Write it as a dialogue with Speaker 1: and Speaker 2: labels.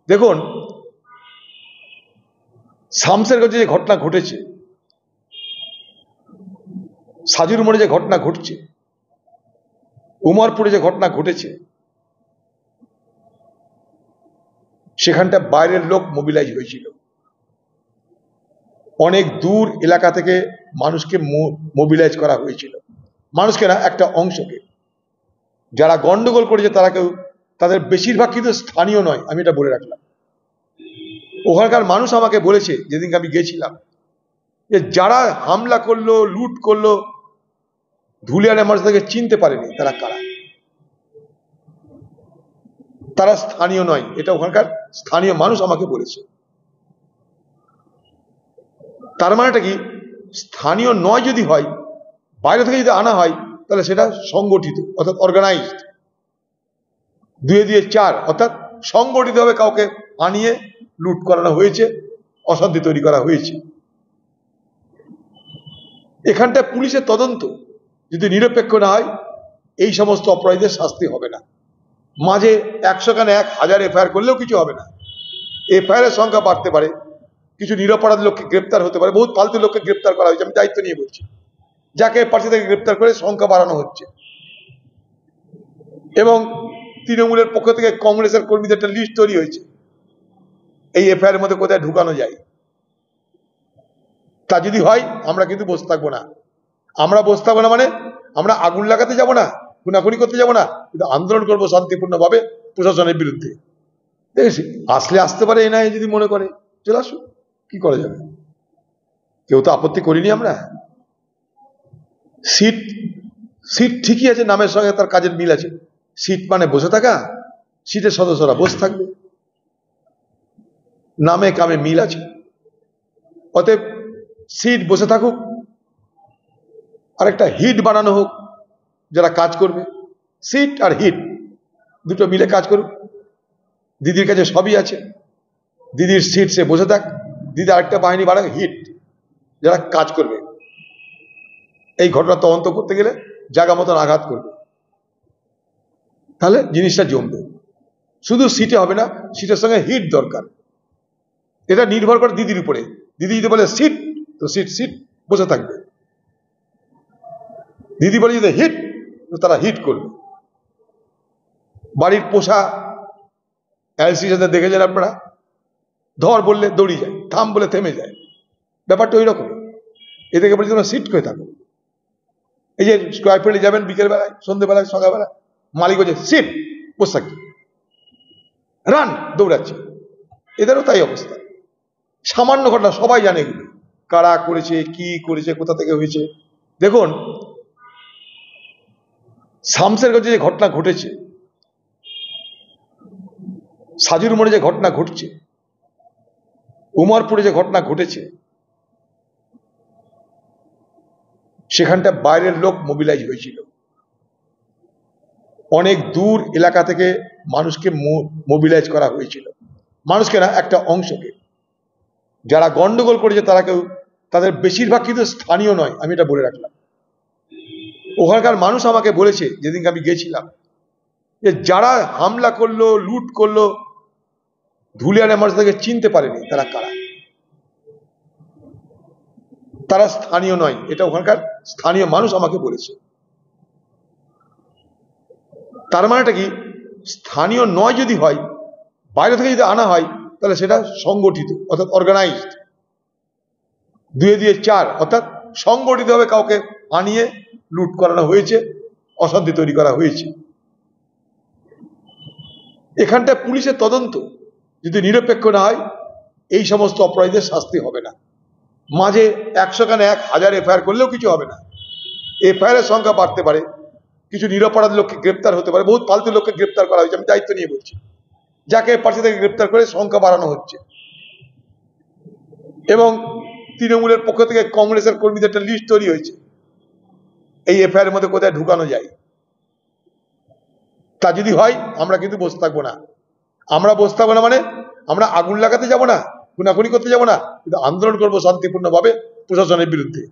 Speaker 1: দেখুন, শামসেরগঞ্জে যে ঘটনা ঘটেছে, সাজুর মোড়ে যে ঘটনা ঘটছে, উমরপুরে যে ঘটনা ঘটেছে, সেখানটা বাইরের লোক মোবিলাইজ হয়েছিল। অনেক দূর এলাকা থেকে মানুষকে মোবিলাইজ করা হয়েছিল। মানুষকে না, একটা অংশকে। যারা গন্ডগোল করেছে তারা কেউ, তাদের বেশিরভাগ কিন্তু স্থানীয় নয়, আমি এটা বলে রাখলাম। ওখানকার মানুষ আমাকে বলেছে যেদিনকে আমি গেছিলাম, যে যারা হামলা করলো, লুট করলো, ধুলিয়ানের মানুষ তাকে চিনতে পারেনি তারা কারা। তারা স্থানীয় নয়, এটা ওখানকার স্থানীয় মানুষ আমাকে বলেছে। তার মানেটা কি, স্থানীয় নয় যদি হয়, বাইরে থেকে যদি আনা হয়, তাহলে সেটা সংগঠিত, অর্থাৎ অর্গানাইজড। 2 2 4, অর্থাৎ সংগঠিতভাবে কাউকে আনিয়ে লুট করানো হয়েছে, অশান্তি তৈরি করা হয়েছে। এখানটা পুলিশের তদন্ত যদি নিরপেক্ষ না হয়, এই সমস্ত অপরাধীদের শাস্তি হবে না। মাঝে 100 খানে 1000 এফআইআর করলেও কিছু হবে না। এফআইআর এর সংখ্যা বাড়তে পারে, কিছু নিরপরাধ লোককে গ্রেপ্তার হতে পারে, বহুত ফালতু লোককে গ্রেপ্তার করা হয়েছে, আমি দায়িত্ব নিয়ে বলছি। যাকে পার্টি থেকে গ্রেপ্তার করে সংখ্যা বাড়ানো হচ্ছে। এবং তৃণমূলের পক্ষ থেকে কংগ্রেসের কর্মীদের একটা লিস্ট তৈরি হয়েছে, এই এফআইআর মধ্যে কোথায় ঢুকানো যায়। তা যদি হয়, আমরা কিন্তু বসে থাকবো না। আমরা বসে থাকবো না মানে, আমরা আগুন লাগাতে যাব না, খুনাখুনি করতে যাব না, কিন্তু আন্দোলন করবো শান্তিপূর্ণভাবে প্রশাসনের বিরুদ্ধে। দেখেছি, আসলে আসতে পারে, এ নাই যদি মনে করে চলে আসুন, কি করা যাবে। কেউ তো আপত্তি করিনি আমরা। সিট সিট ঠিকই আছে, নামের সঙ্গে তার কাজের মিল আছে। সিট মানে বসে থাকা, সিটের সদস্যরা বসে থাকবে, নামে কামে মিল আছে। অতএব সিট বসে থাকুক, আর একটা হিট বানানো হোক যারা কাজ করবে। সিট আর হিট দুটো মিলে কাজ করুক। দিদির কাছে সবই আছে, দিদির সিট সে বসে থাক, দিদি আরেকটা বাহিনী বাড়াক, হিট যারা কাজ করবে। এই ঘটনা তদন্ত করতে গেলে জায়গা মতন আঘাত করবে, তাহলে জিনিসটা জমবে। শুধু সিটে হবে না, সিটের সঙ্গে হিট দরকার। এটা নির্ভর করে দিদির উপরে। দিদি যদি বলে সিট, তো সিট সিট বসে থাকবে। দিদি বলে যদি হিট, তো তারা হিট করবে। বাড়ির পোষা এলসির সাথে দেখেছেন আপনারা, ধর বললে দৌড়িয়ে যায়, থাম বলে থেমে যায়। ব্যাপারটা ওই রকম। এদেরকে বলে তোমরা সিট করে থাকো। এই যে স্কোয়ার ফিল্ডে যাবেন বিকেল বেলায়, সন্ধ্যেবেলায়, সকালবেলা, মালিক বলছে সিট, বসে থাকি, রান, দৌড়াচ্ছে। এদেরও তাই অবস্থা। সামান্য ঘটনা, সবাই জানে এগুলো, কারা করেছে, কি করেছে, কোথা থেকে হয়েছে। দেখুন, শামসেরগঞ্জে যে ঘটনা ঘটেছে, সাজুর মোড়ে যে ঘটনা ঘটছে, উমরপুরে যে ঘটনা ঘটেছে, সেখানটা বাইরের লোক মোবিলাইজ হয়েছিল। অনেক দূর এলাকা থেকে মানুষকে মোবিলাইজ করা হয়েছিল। মানুষকে না, একটা অংশকে। যারা গন্ডগোল করেছে তারা কেউ, তাদের বেশিরভাগ কিন্তু স্থানীয় নয়, আমি এটা বলে রাখলাম। ওখানকার মানুষ আমাকে বলেছে যেদিনকে আমি গেছিলাম, যে যারা হামলা করলো, লুট করলো, ধুলিয়ানের মানুষ তাকে চিনতে পারেনি তারা কারা। তারা স্থানীয় নয়, এটা ওখানকার স্থানীয় মানুষ আমাকে বলেছে। তার মানেটা কি, স্থানীয় নয় যদি হয়, বাইরে থেকে যদি আনা হয়, তাহলে সেটা সংগঠিত, অর্থাৎ অর্গানাইজড। 2 2 4, অর্থাৎ সংগঠিতভাবে কাউকে আনিয়ে লুট করানো হয়েছে, অশান্তি তৈরি করা হয়েছে। এখানটা পুলিশের তদন্ত যদি নিরপেক্ষ না হয়, এই সমস্ত অপরাধীদের শাস্তি হবে না। মাঝে 100 খানে 1000 এফআইআর করলেও কিছু হবে না। এফআইআর এর সংখ্যা বাড়তে পারে, কিছু নিরপরাধ লোককে গ্রেপ্তার হতে পারে, বহুত ফালতু লোককে গ্রেপ্তার করা হয়েছে, আমি দায়িত্ব নিয়ে বলছি। যাকে পার্টি থেকে গ্রেপ্তার করে সংখ্যা বাড়ানো হচ্ছে। এবং তৃণমূলের পক্ষ থেকে কংগ্রেসের কর্মীদের একটা লিস্ট তৈরি হয়েছে, এই এফআইআর মধ্যে কোথায় ঢুকানো যায়। তা যদি হয়, আমরা কিন্তু বসে থাকবো না। আমরা বসে থাকবো না মানে, আমরা আগুন লাগাতে যাব না, খুনাখুনি করতে যাব না, কিন্তু আন্দোলন করবো শান্তিপূর্ণভাবে প্রশাসনের বিরুদ্ধে।